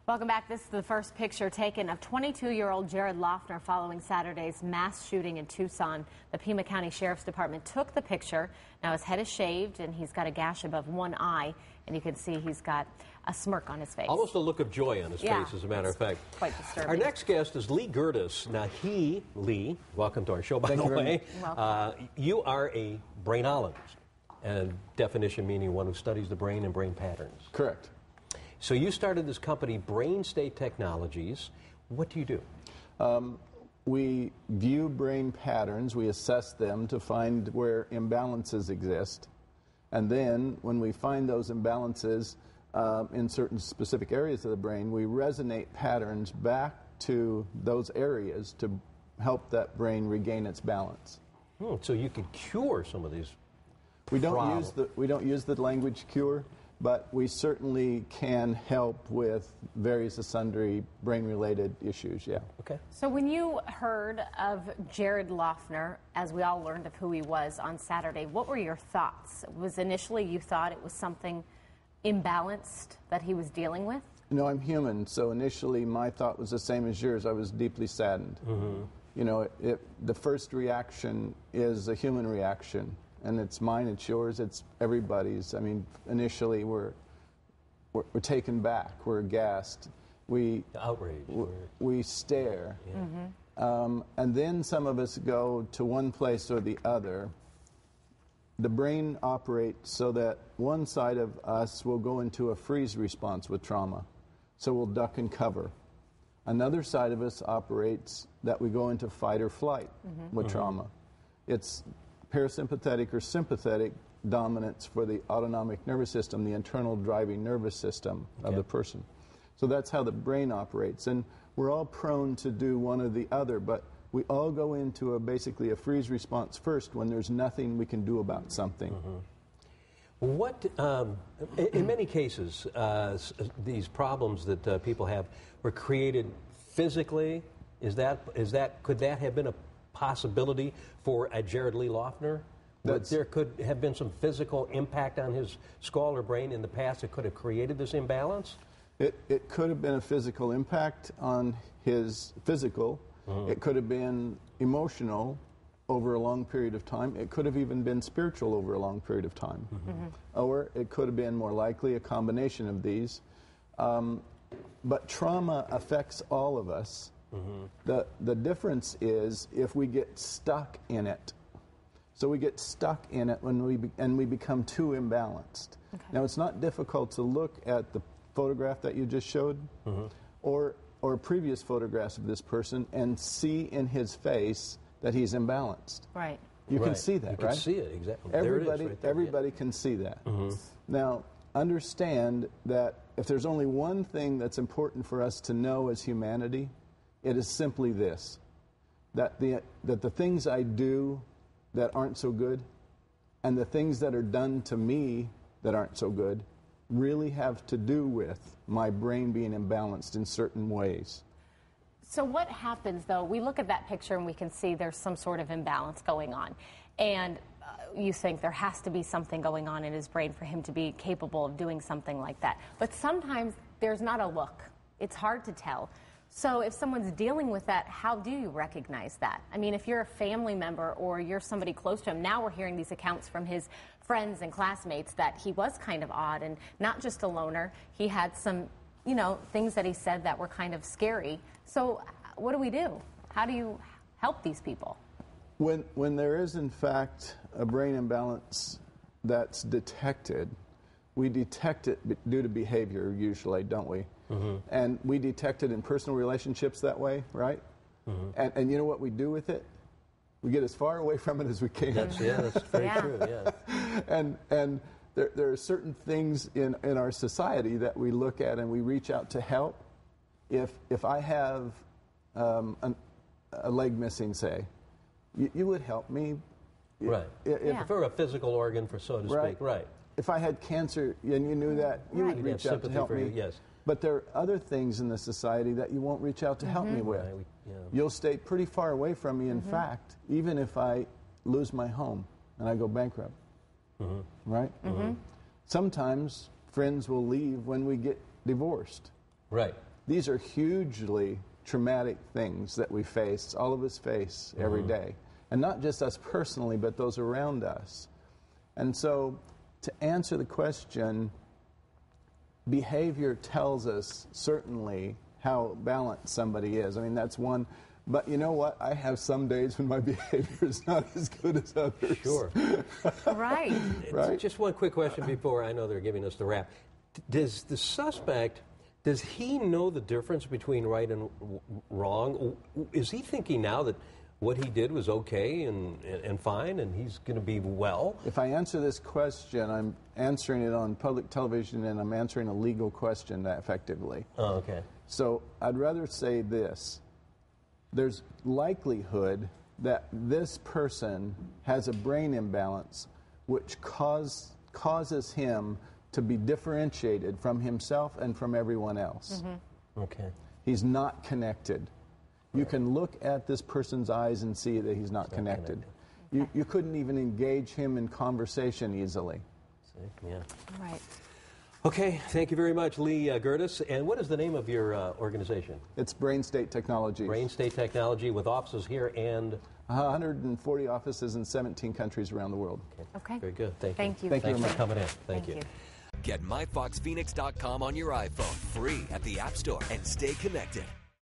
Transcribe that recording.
Welcome back. This is the first picture taken of 22-year-old Jerold Loughner following Saturday's mass shooting in Tucson. The Pima County Sheriff's Department took the picture. Now his head is shaved and he's got a gash above one eye, and you can see he's got a smirk on his face. Almost a look of joy on his face, as a matter of fact. Quite disturbing. Our next guest is Lee Gerdes. Now Lee, welcome to our show, by the way. Welcome. You are a brainologist, and definition meaning one who studies the brain and brain patterns. Correct. So you started this company, Brain State Technologies. What do you do? We view brain patterns, we assess them to find where imbalances exist, and then when we find those imbalances in certain specific areas of the brain, we resonate patterns back to those areas to help that brain regain its balance. So you could cure some of these We don't use the language cure, but we certainly can help with various and sundry brain-related issues, yeah. Okay. So when you heard of Jerold Loughner, as we all learned of who he was on Saturday, what were your thoughts? Was initially you thought it was something imbalanced that he was dealing with? No, I'm human, so initially my thought was the same as yours. I was deeply saddened. You know, the first reaction is a human reaction. And it's mine, it's yours, it's everybody's. I mean, initially we're taken back, we're aghast, outraged, we stare, and then some of us go to one place or the other. The brain operates so that one side of us will go into a freeze response with trauma, so we'll duck and cover. Another side of us operates that we go into fight or flight with trauma. It's parasympathetic or sympathetic dominance for the autonomic nervous system, the internal driving nervous system of the person. So that's how the brain operates. And we're all prone to do one or the other, but we all go into basically a freeze response first when there's nothing we can do about something. What, in many cases, these problems that people have were created physically. Could that have been a possibility for a Jerold Lee Loughner? There could have been some physical impact on his skull or brain in the past that could have created this imbalance? It could have been a physical impact on his physical. It could have been emotional over a long period of time. It could have even been spiritual over a long period of time. Or it could have been, more likely, a combination of these. But trauma affects all of us. The difference is if we get stuck in it. So we get stuck in it when we become too imbalanced. Now, it's not difficult to look at the photograph that you just showed or previous photographs of this person and see in his face that he's imbalanced. Right. You can see that, right? You can see it, exactly. Everybody can see that. Now, understand that if there's only one thing that's important for us to know as humanity, it is simply this, that the things I do that aren't so good and the things that are done to me that aren't so good really have to do with my brain being imbalanced in certain ways. So what happens, though? We look at that picture and we can see there's some sort of imbalance going on. And you think there has to be something going on in his brain for him to be capable of doing something like that. But sometimes there's not a look. It's hard to tell. So if someone's dealing with that, how do you recognize that? I mean, if you're a family member or you're somebody close to him, now we're hearing these accounts from his friends and classmates that he was kind of odd and not just a loner. He had some, things that he said that were kind of scary. So what do we do? How do you help these people? When there is, in fact, a brain imbalance that's detected, we detect it due to behavior usually, don't we? And we detect it in personal relationships that way, right? And you know what we do with it? We get as far away from it as we can. That's very true, yeah. And there are certain things in our society that we look at and we reach out to help. If I have a leg missing, say, you would help me. Right. For a physical organ, so to speak, right. If I had cancer and you knew that, you would reach out to help me. Yes. But there are other things in the society that you won't reach out to help me with. You'll stay pretty far away from me, in fact, even if I lose my home and I go bankrupt. Right? Sometimes friends will leave when we get divorced. Right. These are hugely traumatic things that we face, all of us face every day. And not just us personally, but those around us. And so, to answer the question, behavior tells us certainly how balanced somebody is. I mean, that's one. But you know what? I have some days when my behavior is not as good as others. Sure. Right. Right? Just one quick question before I know they're giving us the wrap. Does the suspect, does he know the difference between right and wrong? Is he thinking now that what he did was okay and fine and he's going to be well? If I answer this question, I'm answering it on public television and I'm answering a legal question that effectively. Oh, okay. So I'd rather say this. There's likelihood that this person has a brain imbalance which causes him to be differentiated from himself and from everyone else. Okay. He's not connected. You can look at this person's eyes and see that he's not connected. You couldn't even engage him in conversation easily. See? Yeah. Right. Okay, thank you very much, Lee Gerdes. And what is the name of your organization? It's Brain State Technologies. Brain State Technology, with offices here and 140 offices in 17 countries around the world. Okay. Very good. Thank you. Thank you. Thank you Thanks for coming in. Thank you. Get myfoxphoenix.com on your iPhone free at the App Store and stay connected.